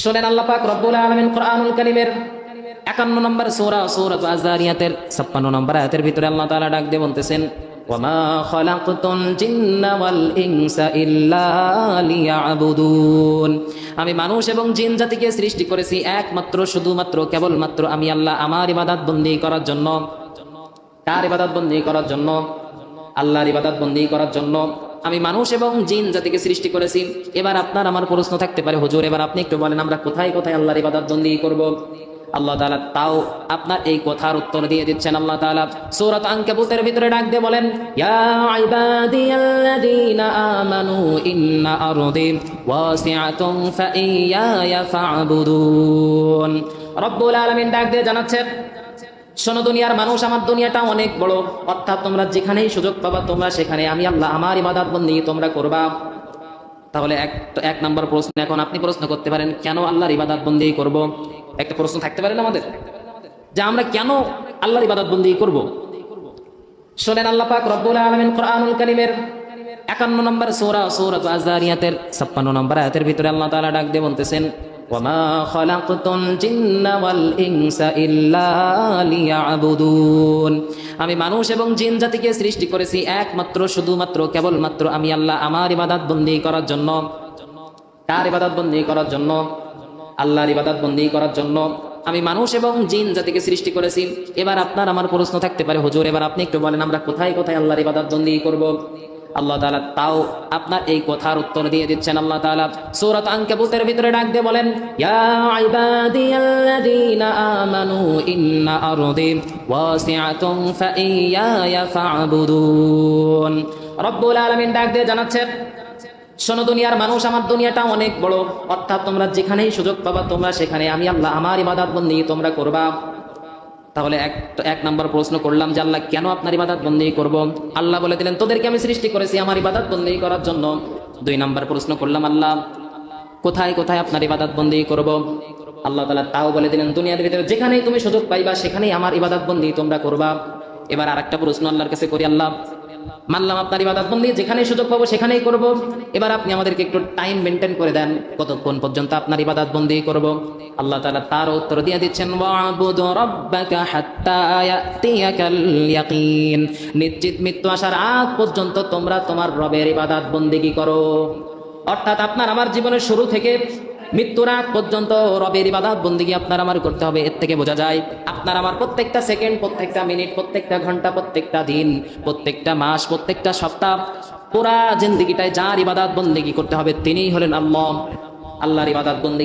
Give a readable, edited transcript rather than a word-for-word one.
শোনেন, আল্লাহ পাক রব্বুল আলামিন কোরআনুল কারীমের 51 নম্বর সূরা সূরাতুল আযারিয়াতের 56 নম্বর আয়াতের ভিতরে আল্লাহ তাআলা ডাক দিয়ে বলতেছেন, ওয়ামা খালাকতুল জিন্না ওয়াল ইনসা ইল্লা লিয়াবুদুন। আমি মানুষ এবং জিন জাতিকে সৃষ্টি করেছি একমাত্র শুধুমাত্র কেবলমাত্র আমি আল্লাহ আমার ইবাদত বندী করার জন্য। কার ইবাদত বندী করার জন্য? আল্লাহর ইবাদত বندী করার জন্য আমি মানুষ এবং জিন জাতিকে সৃষ্টি করেছি। এবার আপনার আমার প্রশ্ন থাকতে পারে, হুজুর এবার আপনি একটু বলেন আমরা কোথায় কোথায় আল্লাহর ইবাদত বندী করব? আল্লাহ তাআলা তাও আপনার এই কথার উত্তর দিয়ে দিচ্ছেন। আল্লাহ তাআলা সূরা আনকাবুতের ভিতরে ডাক দিয়ে বলেন, ইয়া ইবাদিয়াল্লাযীনা আমানু ইন্না আরদি ওয়াসিআতুন ফাইয়ায়া ফা'বুদুন। রব্বুল আলামিন ডাক দিয়ে জানাচ্ছেন, শোনো দুনিয়ার মানুষ, আমার দুনিয়াটা অনেক বড়, অর্থাৎ তোমরা যেখানেই সুযোগ পাবা তোমরা সেখানে আমি আল্লাহ আমার ইবাদত বندী তোমরা করবা। তাহলে এক নম্বর প্রশ্ন, এখন আপনি প্রশ্ন করতে পারেন কেন আল্লাহর ইবাদত বندী করব? একটা প্রশ্ন থাকতে পারে না আমাদের, যে আমরা কেন আল্লাহর ইবাদত বندী করব? শোনেন, আল্লাহ পাক রব্বুল আলামিন কোরআনুল কারীমের 51 নম্বর সূরা সূরাতুল আযারিয়াতের 56 নম্বর আয়াতের ভিতরে আল্লাহ তাআলা ডাক দিয়ে বলতেছেন, ওয়ামা খালাকতুল জিন্না ওয়াল ইনসা ইল্লা লিয়াবুদুন। আমি মানুষ এবং জিন জাতিকে সৃষ্টি করেছি একমাত্র শুধুমাত্র কেবলমাত্র আমি আল্লাহ আমার ইবাদত বندী করার জন্য। কার ইবাদত বندী করার জন্য? আল্লাহর ইবাদত বندী করার জন্য আমি মানুষ এবং জিন জাতিকে সৃষ্টি করেছি। এবার আপনার আমার প্রশ্ন থাকতে পারে, হুজুর এবার আপনি একটু বলেন আমরা কোথায় কোথায় আল্লাহর ইবাদত বندী করব? আল্লাহ তাআলা তাও আপনার এই কথার উত্তর দিয়ে দিচ্ছেন। আল্লাহ তাআলা সূরা আনকাবুতের ভিতরে ডাক দিয়ে বলেন, ইয়া ইবাদিয়াল্লাযীনা আমানু ইন্না আরদি ওয়াসিআতুন ফাইয়ায়া ফা'বুদুন। রব্বুল আলামিন ডাক দিয়ে জানাচ্ছেন, শোনো দুনিয়ার মানুষ, আমার দুনিয়াটা অনেক বড়, অর্থাৎ তোমরা যেখানেই সুযোগ পাবা তোমরা সেখানে আমি আল্লাহ আমার ইবাদত বندী তোমরা করবা। তাহলে এক নম্বর প্রশ্ন করলাম যে আল্লাহ কেন আপনার ইবাদত বندী করব? আল্লাহ বলে দিলেন তোদেরকে আমি সৃষ্টি করেছি আমার ইবাদত বندী করার জন্য। 2 নম্বর প্রশ্ন করলাম, আল্লাহ কোথায় কোথায় আপনার ইবাদত বندী করব? আল্লাহ তাআলা তাও বলে দিলেন দুনিয়ার ভিতরে যেখানেই তুমি সুযোগ পাইবা সেখানেই আমার ইবাদত বندী তোমরা করবা। এবার আরেকটা প্রশ্ন আল্লাহর কাছে করি, আল্লাহ মানলাম আপনার ইবাদত বندী যেখানেই সুযোগ পাবো সেখানেই করব, এবার আপনি আমাদেরকে একটু টাইম মেনটেন করে দেন কতক্ষণ পর্যন্ত আপনার ইবাদত বندী করব। আল্লাহ তাআলা তার উত্তর দিয়ে দিচ্ছেন, ওয়া'বুদ রাব্বাকা হাত্তা ইয়াতিয়াকাল ইয়াকিন। নিশ্চিত মৃত্যু আসার আগ পর্যন্ত তোমরা তোমার রবের ইবাদত বندگی করো। অর্থাৎ আপনার আমার জীবনের শুরু থেকে মৃত্যুর আগ পর্যন্ত রবের ইবাদত বندگی আপনার আমার করতে হবে। এর থেকে বোঝা যায় আপনার আমার প্রত্যেকটা সেকেন্ড, প্রত্যেকটা মিনিট, প্রত্যেকটা ঘন্টা, প্রত্যেকটা দিন, প্রত্যেকটা মাস, প্রত্যেকটা সপ্তাহ, পুরা জিন্দেগিটায় যার ইবাদত বندگی করতে হবে তিনিই হলেন আল্লাহ। আল্লাহর ইবাদত বندگی